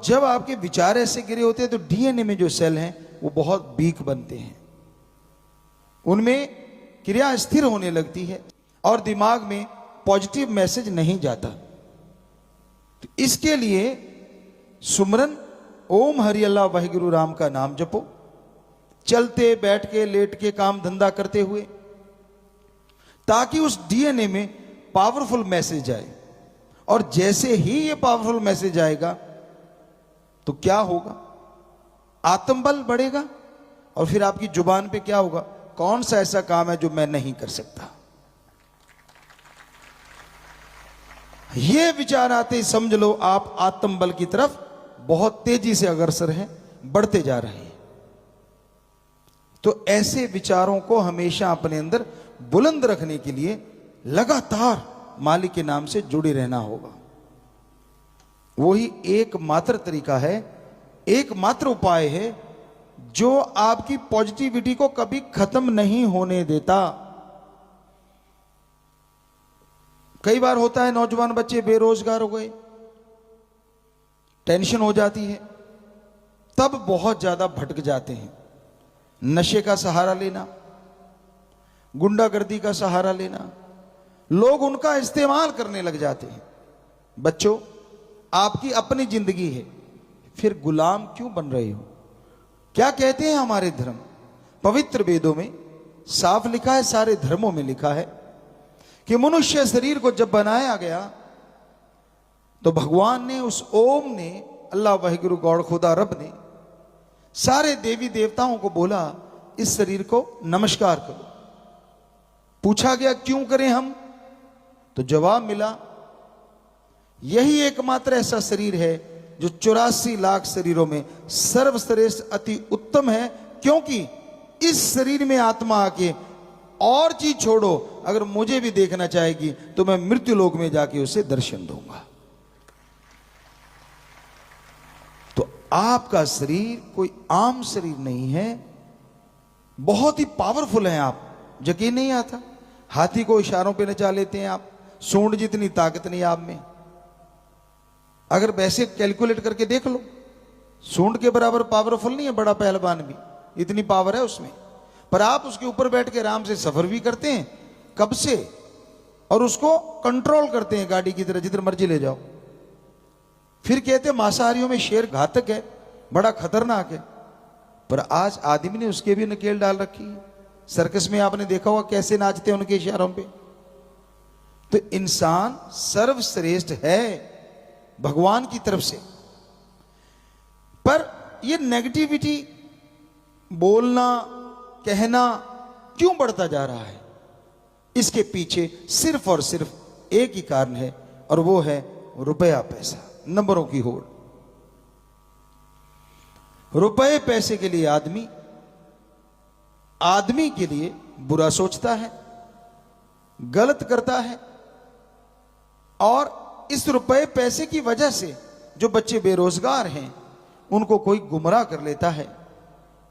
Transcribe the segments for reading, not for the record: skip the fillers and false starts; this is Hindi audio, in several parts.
जब आपके विचार ऐसे गिरे होते हैं तो डीएनए में जो सेल हैं वो बहुत वीक बनते हैं, उनमें क्रिया स्थिर होने लगती है और दिमाग में पॉजिटिव मैसेज नहीं जाता। तो इसके लिए सुमरन ओम हरि अल्लाह वाहिगुरु राम का नाम जपो, चलते बैठ के लेट के काम धंधा करते हुए, ताकि उस डीएनए में पावरफुल मैसेज जाए। और जैसे ही ये पावरफुल मैसेज आएगा तो क्या होगा, आत्मबल बढ़ेगा और फिर आपकी जुबान पे क्या होगा, कौन सा ऐसा काम है जो मैं नहीं कर सकता। ये विचार आते ही समझ लो आप आत्मबल की तरफ बहुत तेजी से अग्रसर हैं, बढ़ते जा रहे हैं। तो ऐसे विचारों को हमेशा अपने अंदर बुलंद रखने के लिए लगातार मालिक के नाम से जुड़े रहना होगा। वही एकमात्र तरीका है, एकमात्र उपाय है जो आपकी पॉजिटिविटी को कभी खत्म नहीं होने देता। कई बार होता है नौजवान बच्चे बेरोजगार हो गए, टेंशन हो जाती है, तब बहुत ज्यादा भटक जाते हैं। नशे का सहारा लेना, गुंडागर्दी का सहारा लेना, लोग उनका इस्तेमाल करने लग जाते हैं। बच्चों, आपकी अपनी जिंदगी है, फिर गुलाम क्यों बन रहे हो? क्या कहते हैं हमारे धर्म? पवित्र वेदों में साफ लिखा है, सारे धर्मों में लिखा है कि मनुष्य शरीर को जब बनाया गया तो भगवान ने, उस ओम ने, अल्लाह वाहिगुरु गॉड खुदा रब ने सारे देवी देवताओं को बोला इस शरीर को नमस्कार करो। पूछा गया क्यों करें हम? तो जवाब मिला यही एकमात्र ऐसा शरीर है जो 84 लाख शरीरों में सर्वश्रेष्ठ अति उत्तम है, क्योंकि इस शरीर में आत्मा आके और चीज छोड़ो, अगर मुझे भी देखना चाहेगी तो मैं मृत्यु लोक में जाके उसे दर्शन दूंगा। तो आपका शरीर कोई आम शरीर नहीं है, बहुत ही पावरफुल है आप। यकीन नहीं आता? हाथी को इशारों पे नचा लेते हैं आप, सूंड जितनी ताकत नहीं आप में। अगर वैसे कैलकुलेट करके देख लो, सूंड के बराबर पावरफुल नहीं है बड़ा पहलवान भी, इतनी पावर है उसमें। पर आप उसके ऊपर बैठ के आराम से सफर भी करते हैं कब से, और उसको कंट्रोल करते हैं गाड़ी की तरह, जिधर मर्जी ले जाओ। फिर कहते हैं मांसाहारियों में शेर घातक है, बड़ा खतरनाक है, पर आज आदमी ने उसके भी नकेल डाल रखी है। सर्कस में आपने देखा होगा कैसे नाचते हैं उनके इशारों पे। तो इंसान सर्वश्रेष्ठ है भगवान की तरफ से। पर ये नेगेटिविटी बोलना कहना क्यों बढ़ता जा रहा है? इसके पीछे सिर्फ और सिर्फ एक ही कारण है, और वो है रुपया पैसा, नंबरों की होड़। रुपए पैसे के लिए आदमी के लिए बुरा सोचता है, गलत करता है, और इस रुपए पैसे की वजह से जो बच्चे बेरोजगार हैं उनको कोई गुमराह कर लेता है,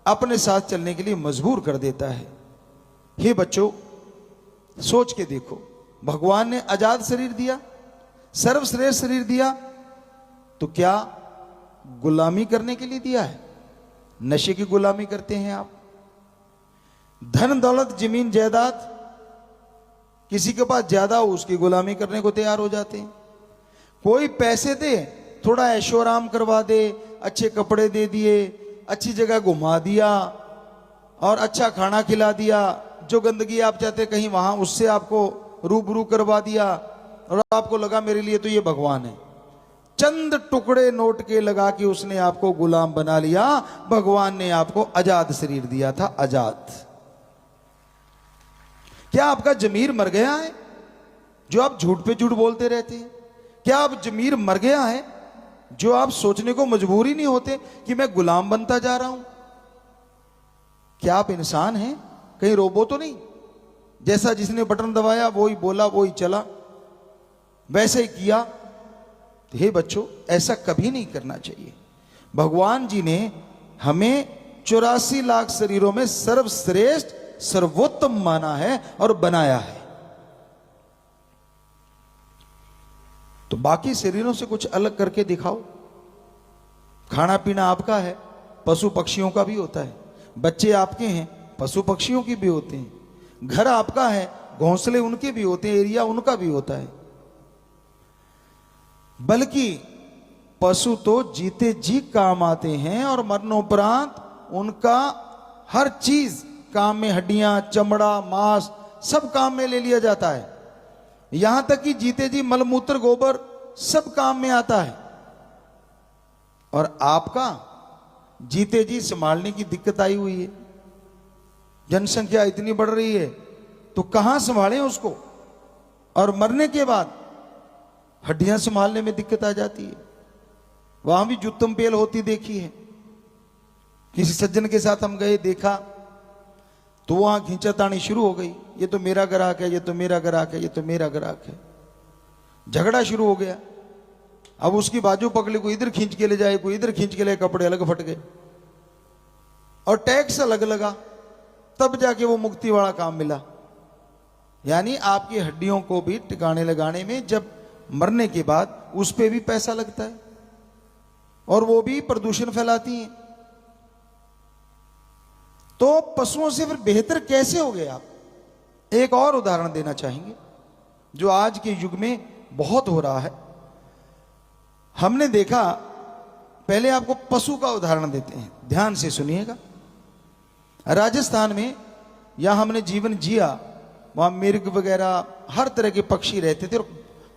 अपने साथ चलने के लिए मजबूर कर देता है। हे बच्चों, सोच के देखो, भगवान ने आजाद शरीर दिया, सर्वश्रेष्ठ शरीर दिया, तो क्या गुलामी करने के लिए दिया है? नशे की गुलामी करते हैं आप। धन दौलत जमीन जायदाद किसी के पास ज्यादा हो, उसकी गुलामी करने को तैयार हो जाते हैं। कोई पैसे दे, थोड़ा ऐशो आराम करवा दे, अच्छे कपड़े दे दिए, अच्छी जगह घुमा दिया और अच्छा खाना खिला दिया, जो गंदगी आप चाहते कहीं वहां उससे आपको रूबरू करवा दिया, और आपको लगा मेरे लिए तो ये भगवान है। चंद टुकड़े नोट के लगा के उसने आपको गुलाम बना लिया। भगवान ने आपको आजाद शरीर दिया था, आजाद। क्या आपका जमीर मर गया है जो आप झूठ पे झूठ बोलते रहते हैं? क्या आप जमीर मर गया है जो आप सोचने को मजबूर ही नहीं होते कि मैं गुलाम बनता जा रहा हूं? क्या आप इंसान हैं, कहीं रोबो तो नहीं? जैसा जिसने बटन दबाया वही बोला वही चला, वैसे ही किया। तो हे बच्चों, ऐसा कभी नहीं करना चाहिए। भगवान जी ने हमें 84 लाख शरीरों में सर्वश्रेष्ठ सर्वोत्तम माना है और बनाया है। तो बाकी शरीरों से कुछ अलग करके दिखाओ। खाना पीना आपका है, पशु पक्षियों का भी होता है। बच्चे आपके हैं, पशु पक्षियों के भी होते हैं। घर आपका है, घोंसले उनके भी होते हैं, एरिया उनका भी होता है। बल्कि पशु तो जीते जी काम आते हैं और मरणोपरांत उनका हर चीज काम में, हड्डियां, चमड़ा, मांस सब काम में ले लिया जाता है। यहां तक कि जीते जी मलमूत्र, गोबर सब काम में आता है। और आपका जीते जी संभालने की दिक्कत आई हुई है। जनसंख्या इतनी बढ़ रही है तो कहां संभालें उसको, और मरने के बाद हड्डियां संभालने में दिक्कत आ जाती है। वहां भी जुत्तम पेल होती देखी है। किसी सज्जन के साथ हम गए, देखा तो वहां खींचातानी शुरू हो गई, ये तो मेरा ग्राहक है, ये तो मेरा ग्राहक है, ये तो मेरा ग्राहक है। झगड़ा शुरू हो गया। अब उसकी बाजू पकड़ी, कोई इधर खींच के ले जाए, कोई इधर खींच के ले, कपड़े अलग फट गए और टैक्स अलग लगा, तब जाके वो मुक्ति वाला काम मिला। यानी आपकी हड्डियों को भी टिकाने लगाने में जब मरने के बाद उस पे भी पैसा लगता है और वो भी प्रदूषण फैलाती हैं। तो पशुओं से फिर बेहतर कैसे हो गए आप? एक और उदाहरण देना चाहेंगे जो आज के युग में बहुत हो रहा है। हमने देखा, पहले आपको पशु का उदाहरण देते हैं, ध्यान से सुनिएगा। राजस्थान में यहां हमने जीवन जिया, वहां मिर्ग वगैरह हर तरह के पक्षी रहते थे और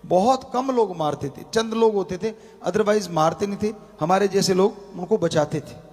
बहुत कम लोग मारते थे, चंद लोग होते थे, अदरवाइज मारते नहीं थे। हमारे जैसे लोग उनको बचाते थे।